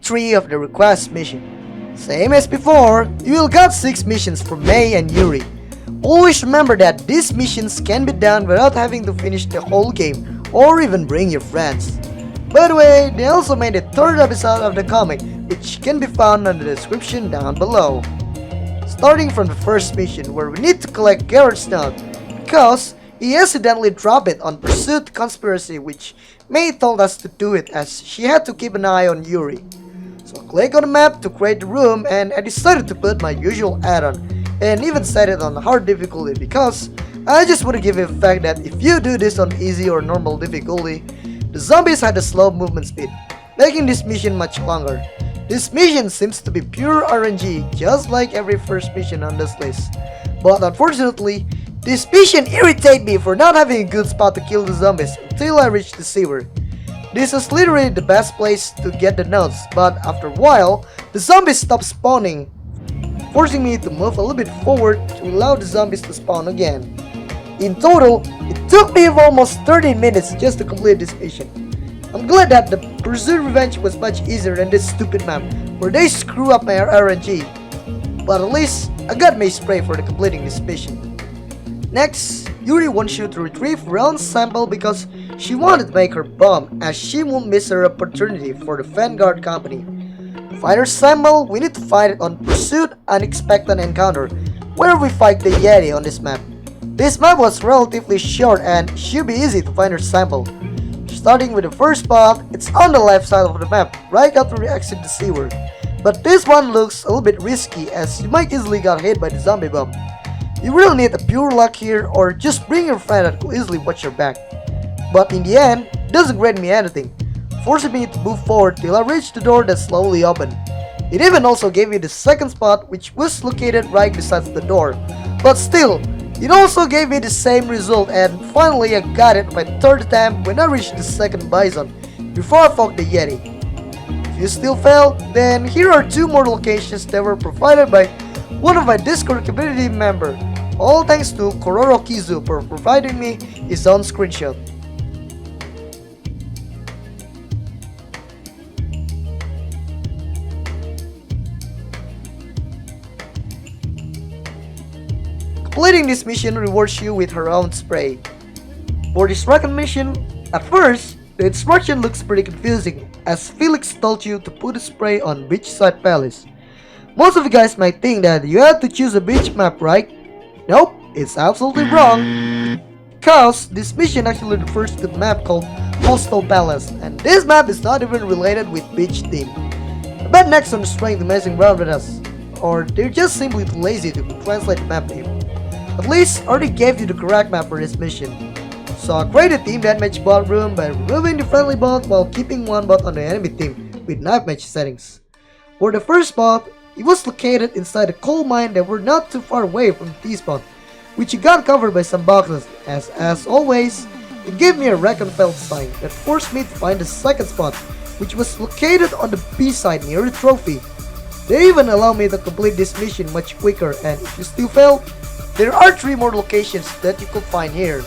3 of the request mission. Same as before, you will get 6 missions from Mei and Yuri. Always remember that these missions can be done without having to finish the whole game or even bring your friends. By the way, they also made a 3rd episode of the comic, which can be found in the description down below. Starting from the first mission where we need to collect Garrett's note, because he accidentally dropped it on Pursuit Conspiracy, which Mei told us to do it as she had to keep an eye on Yuri. So click on the map to create the room, and I decided to put my usual add-on and even set it on hard difficulty because I just want to give you the fact that if you do this on easy or normal difficulty, the zombies had a slow movement speed, making this mission much longer. This mission seems to be pure RNG, just like every first mission on this list. But unfortunately, this mission irritated me for not having a good spot to kill the zombies until I reached the sewer. This is literally the best place to get the notes, but after a while, the zombies stopped spawning, forcing me to move a little bit forward to allow the zombies to spawn again. In total, it took me almost 30 minutes just to complete this mission. I'm glad that the Pursuit Revenge was much easier than this stupid map where they screw up my RNG. But at least I got my spray for completing this mission. Next, Yuri wants you to retrieve round sample because she wanted to make her bomb as she won't miss her opportunity for the Vanguard company. To find her sample, we need to find it on Pursuit Unexpected Encounter where we fight the Yeti on this map. This map was relatively short and should be easy to find her sample. Starting with the first spot, it's on the left side of the map, right after we exit the sewer. But this one looks a little bit risky as you might easily get hit by the zombie bomb. You really need a pure luck here or just bring your friend that could easily watch your back. But in the end, it doesn't grant me anything, forcing me to move forward till I reach the door that slowly opened. It even also gave me the second spot which was located right beside the door. But still, it also gave me the same result and finally I got it my 3rd attempt when I reached the second bison before I fought the Yeti. If you still fail, then here are 2 more locations that were provided by one of my Discord community member. All thanks to Kororo Kizu for providing me his own screenshot. Completing this mission rewards you with her own spray. For this second mission, at first, the instruction looks pretty confusing as Felix told you to put a spray on Beachside Palace. Most of you guys might think that you have to choose a beach map, right? Nope, it's absolutely wrong. Because this mission actually refers to the map called Hostel Palace, and this map is not even related with beach theme. I bet Nexon is trying to messing around with us, or they're just simply too lazy to translate the map name. At least I already gave you the correct map for this mission. So I created a team deathmatch bot room by removing the friendly bot while keeping one bot on the enemy team with knife match settings. For the first bot, it was located inside a coal mine that were not too far away from the T-spawn, which you got covered by some boxes as always, it gave me a recompense sign that forced me to find the second spot, which was located on the B side near the trophy. They even allow me to complete this mission much quicker, and if you still fail, there are 3 more locations that you could find here.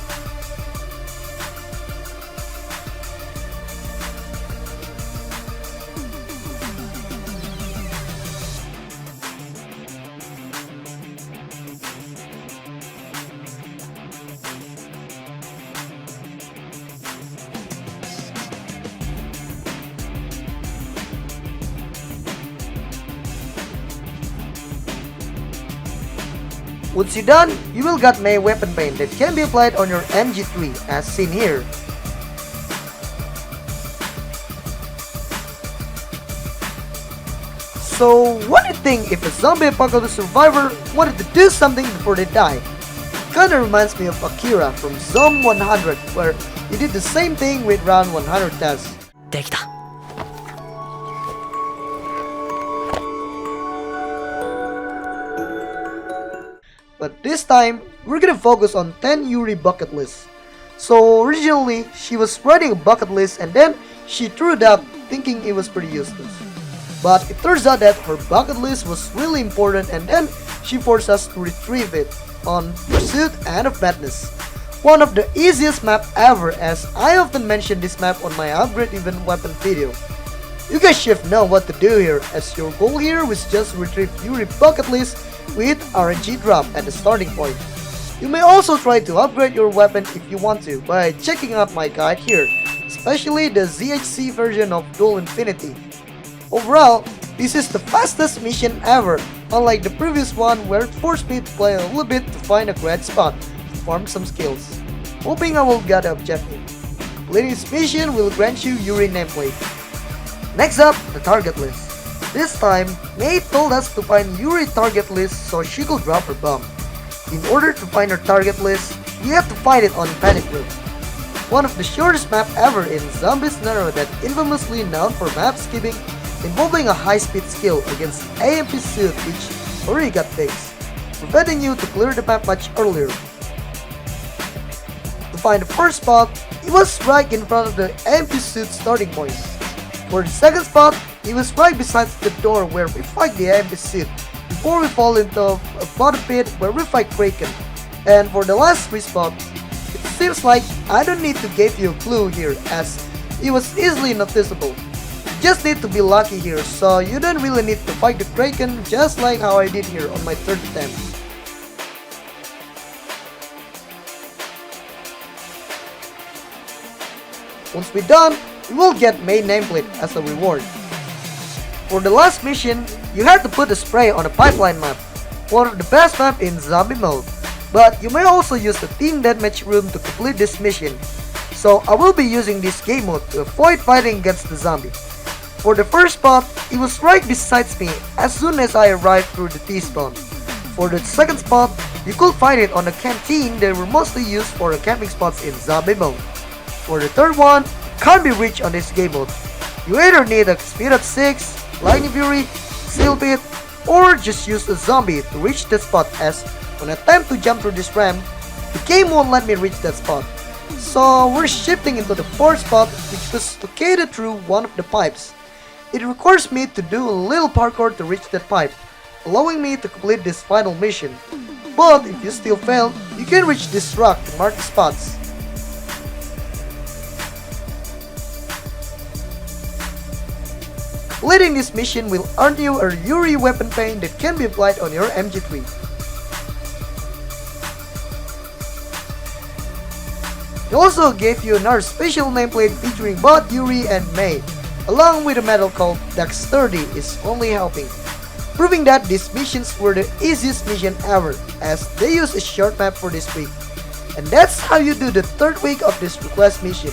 Once you're done, you will get Mei weapon paint that can be applied on your MG3 as seen here. So what do you think if a zombie apocalypse survivor wanted to do something before they die? Kinda reminds me of Akira from Zone 100 where he did the same thing with round 100 tests. できた。 But this time, we're gonna focus on 10 Yuri bucket lists. So originally, she was writing a bucket list and then she threw it out thinking it was pretty useless. But it turns out that her bucket list was really important and then she forced us to retrieve it on Pursuit and of Madness. One of the easiest map ever as I often mention this map on my upgrade event weapon video. You guys should know what to do here, as your goal here was just retrieve Yuri bucket list with RNG drop at the starting point. You may also try to upgrade your weapon if you want to by checking out my guide here, especially the ZHC version of Dual Infinity. Overall, this is the fastest mission ever, unlike the previous one where it forced me to play a little bit to find a great spot to farm some skills. Hoping I will get the objective. Completing this mission will grant you Yuri nameplate. Next up, the target list. This time, May told us to find Yuri target list so she could drop her bomb. In order to find her target list, you have to find it on Panic Room, one of the shortest map ever in Zombie Scenario that infamously known for map skipping, involving a high-speed skill against AMP suit which already got fixed, preventing you to clear the map much earlier. To find the first spot, it was right in front of the AMP suit starting point. For the second spot, it was right beside the door where we fight the AMP suit, before we fall into a bottom pit where we fight Kraken. And for the last three spot, it seems like I don't need to give you a clue here as it was easily noticeable. You just need to be lucky here, so you don't really need to fight the Kraken just like how I did here on my third attempt. Once we're done, we will get main nameplate as a reward. For the last mission, you have to put a spray on a pipeline map, one of the best map in zombie mode, but you may also use the team deathmatch room to complete this mission, so I will be using this game mode to avoid fighting against the zombie. For the first spot, it was right beside me as soon as I arrived through the T-spawn. For the second spot, you could find it on a canteen that were mostly used for camping spots in zombie mode. For the third one, can't be reached on this game mode. You either need a speed up 6, Lightning Fury, Seal Pit, or just use a zombie to reach that spot as when I attempt to jump through this ramp, the game won't let me reach that spot. So we're shifting into the fourth spot which was located through one of the pipes. It requires me to do a little parkour to reach that pipe, allowing me to complete this final mission. But if you still fail, you can reach this rock to mark the spots. Completing this mission will earn you a Yuri weapon paint that can be applied on your MG3. It also gave you another special nameplate featuring both Yuri and May, along with a medal called Dexterity is only helping, proving that these missions were the easiest mission ever as they use a short map for this week. And that's how you do the third week of this request mission.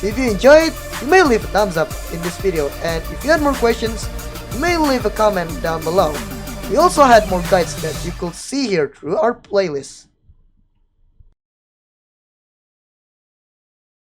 So if you enjoyed, you may leave a thumbs up in this video, and if you had more questions, you may leave a comment down below. We also had more guides that you could see here through our playlist.